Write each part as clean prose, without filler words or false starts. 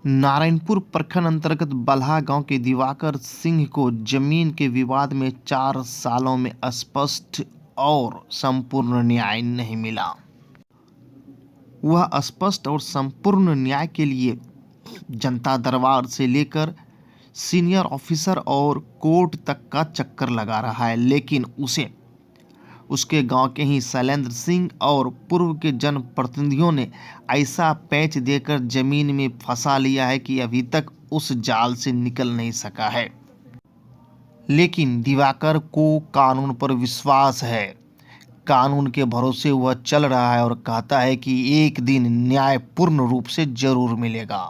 नारायणपुर प्रखंड अंतर्गत बल्हा गांव के दिवाकर सिंह को जमीन के विवाद में 4 सालों में स्पष्ट और संपूर्ण न्याय नहीं मिला। वह स्पष्ट और संपूर्ण न्याय के लिए जनता दरबार से लेकर सीनियर ऑफिसर और कोर्ट तक का चक्कर लगा रहा है, लेकिन उसे उसके गांव के ही शैलेंद्र सिंह और पूर्व के जनप्रतिनिधियों ने ऐसा पैंच देकर जमीन में फंसा लिया है कि अभी तक उस जाल से निकल नहीं सका है। लेकिन दिवाकर को कानून पर विश्वास है, कानून के भरोसे वह चल रहा है और कहता है कि एक दिन न्याय पूर्ण रूप से जरूर मिलेगा।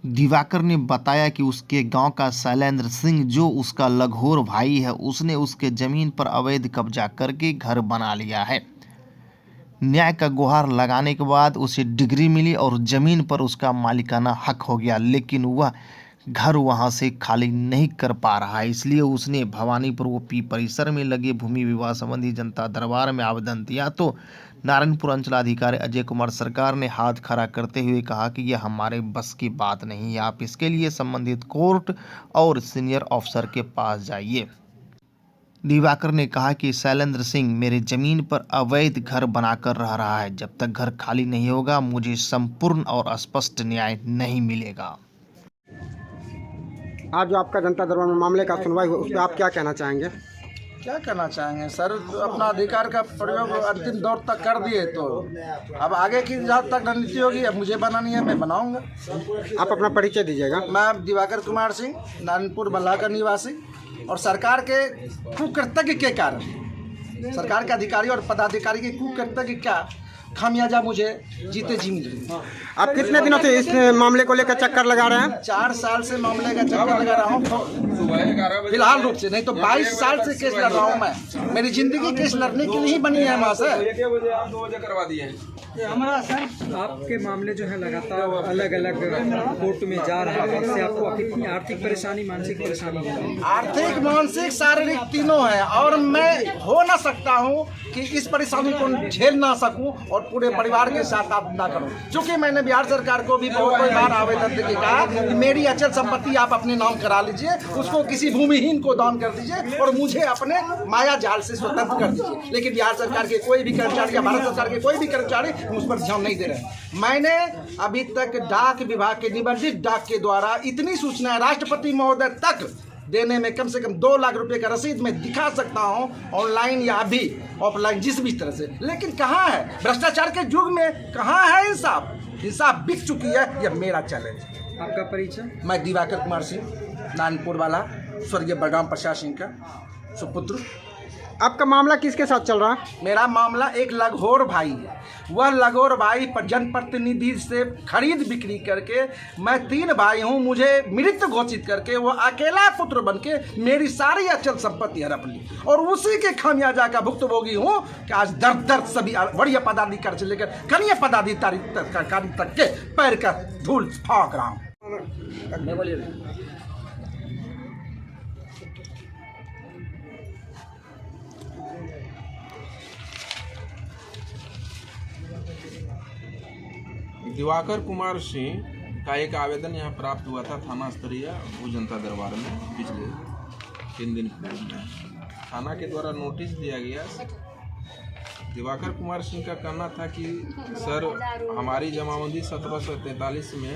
दिवाकर ने बताया कि उसके गांव का शैलेंद्र सिंह, जो उसका लघोर भाई है, उसने उसके जमीन पर अवैध कब्जा करके घर बना लिया है। न्याय का गुहार लगाने के बाद उसे डिग्री मिली और जमीन पर उसका मालिकाना हक हो गया, लेकिन वह घर वहां से खाली नहीं कर पा रहा है। इसलिए उसने भवानीपुर ओपी परिसर में लगे भूमि विवाद संबंधी जनता दरबार में आवेदन दिया तो नारायणपुर अंचलाधिकारी अजय कुमार सरकार ने हाथ खड़ा करते हुए कहा कि यह हमारे बस की बात नहीं है, आप इसके लिए संबंधित कोर्ट और सीनियर ऑफिसर के पास जाइए। दिवाकर ने कहा कि शैलेंद्र सिंह मेरे जमीन पर अवैध घर बनाकर रह रहा है, जब तक घर खाली नहीं होगा मुझे संपूर्ण और स्पष्ट न्याय नहीं मिलेगा। आज जो आपका जनता दरबार में मामले का सुनवाई हुआ, उस पर आप क्या कहना चाहेंगे? क्या कहना चाहेंगे सर, अपना अधिकार का प्रयोग अंतिम दौर तक कर दिए, तो अब आगे की जहाँ तक रणनीति होगी अब मुझे बनानी है, मैं बनाऊंगा। आप अपना परिचय दीजिएगा। मैं दिवाकर कुमार सिंह, नारायणपुर बल्हा का निवासी, और सरकार के कुकृत्य के कारण, सरकार के अधिकारी और पदाधिकारी के कुकृत्य क्या खामियाजा मुझे जीते जी मिल। आप कितने दिनों से इस मामले को लेकर चक्कर लगा रहे हैं? 4 साल से मामले का चक्कर लगा रहा हूँ फिलहाल रूप से, नहीं तो 22 साल से केस लड़ रहा हूँ मैं। मेरी जिंदगी केस लड़ने के लिए ही बनी है। वहाँ से करवा दिए हमारा सर, आपके मामले जो है लगातार अलग अलग कोर्ट में जा रहा है, इससे आपको कितनी आर्थिक परेशानी, मानसिक परेशानी है? आर्थिक, मानसिक, शारीरिक तीनों है, और मैं हो ना सकता हूँ कि इस परेशानी को झेल ना सकूं और पूरे परिवार के साथ आप ना करूं। क्योंकि मैंने बिहार सरकार को भी बहुत बार आवेदन देके कहा कि मेरी अचल संपत्ति आप अपने नाम करा लीजिए, उसको किसी भूमिहीन को दान कर दीजिए और मुझे अपने माया जाल से स्वतंत्र कर दीजिए। लेकिन बिहार सरकार के कोई भी कर्मचारी या भारत सरकार के कोई भी कर्मचारी उस पर ध्यान नहीं दे रहे। मैंने अभी तक डाक विभाग के निबंधित डाक के द्वारा इतनी सूचनाएं राष्ट्रपति महोदय तक देने में कम से कम 2 लाख रुपए का रसीद मैं दिखा सकता हूं, ऑनलाइन या अभी ऑफलाइन, जिस भी तरह से। लेकिन कहां है भ्रष्टाचार के युग में, कहां है इंसाफ? इंसाफ बिक चुकी है, यह मेरा चैलेंज है। आपका परिचय? मैं दिवाकर कुमार सिंह, नारायणपुर वाला, स्वर्गीय बलराम प्रसाद सिंह का सुपुत्र। आपका मामला किसके साथ चल रहा है? मेरा मामला एक लघोर भाई है। वह लघोर भाई पर जनप्रतिनिधि से खरीद बिक्री करके, मैं 3 भाई हूँ, मुझे मृत घोषित करके वह अकेला पुत्र बन के मेरी सारी अचल संपत्ति हड़प ली, और उसी के खामियाजा का भुक्तभोगी हूँ कि आज दर्द दर्द सभी बड़े पदाधिकारी से लेकर कनीय पदाधिकारी तक के पैर का धूल फाँक रहा हूँ। दिवाकर कुमार सिंह का एक आवेदन यहाँ प्राप्त हुआ था थाना स्तरीय भू जनता दरबार में पिछले 3 दिन पूर्व में। थाना के द्वारा नोटिस दिया गया। दिवाकर कुमार सिंह का कहना था कि सर, हमारी जमाबंदी 1743 में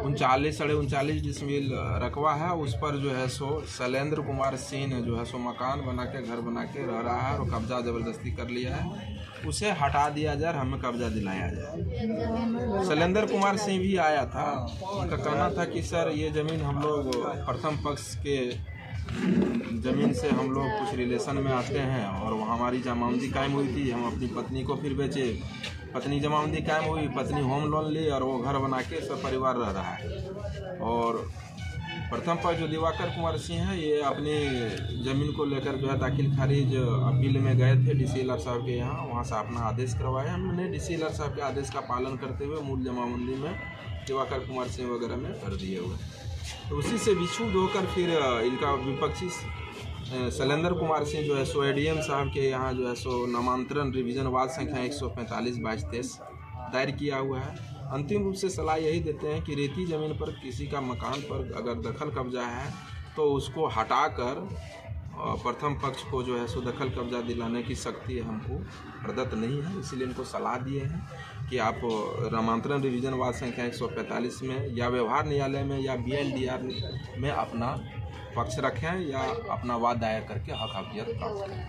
39.39 डिसमिल रकबा है, उस पर जो है सो शैलेंद्र कुमार सिंह ने जो है सो मकान बना के, घर बना के रह रहा है और कब्जा ज़बरदस्ती कर लिया है। उसे हटा दिया जाए, हमें कब्जा दिलाया जाए। शैलेंद्र कुमार सिंह भी आया था, उनका कहना था कि सर, ये ज़मीन हम लोग प्रथम पक्ष के ज़मीन से हम लोग कुछ रिलेशन में आते हैं और वहाँ हमारी जमाबंदी कायम हुई थी। हम अपनी पत्नी को फिर बेचे, पत्नी जमाबंदी कायम हुई, पत्नी होम लोन ली और वो घर बना के सब परिवार रह रहा है। और प्रथम पर जो दिवाकर कुमार सिंह है, ये अपनी ज़मीन को लेकर जो है दाखिल खारिज अपील में गए थे डीसीएलआर साहब के यहाँ, वहाँ से अपना आदेश करवाया। हमने डीसीएलआर साहब के आदेश का पालन करते हुए मूल जमाबंदी में दिवाकर कुमार सिंह वगैरह में कर दिए हुए। तो उसी से विक्षुब्ध होकर फिर इनका विपक्षी शैलेंद्र कुमार सिंह जो है सो एडीएम साहब के यहाँ जो है सो नामांतरण रिवीजन वाद संख्या 145/22-23 दायर किया हुआ है। अंतिम रूप से सलाह यही देते हैं कि रेती ज़मीन पर किसी का मकान पर अगर दखल कब्जा है तो उसको हटाकर प्रथम पक्ष को जो है सो दखल कब्जा दिलाने की शक्ति हमको प्रदत्त नहीं है। इसलिए इनको सलाह दिए हैं कि आप नामांतरण रिवीजन वाद संख्या 145 में या व्यवहार न्यायालय में या BLDR में अपना पक्ष रखें या अपना वाद दायर करके हक हकियत प्राप्त करें।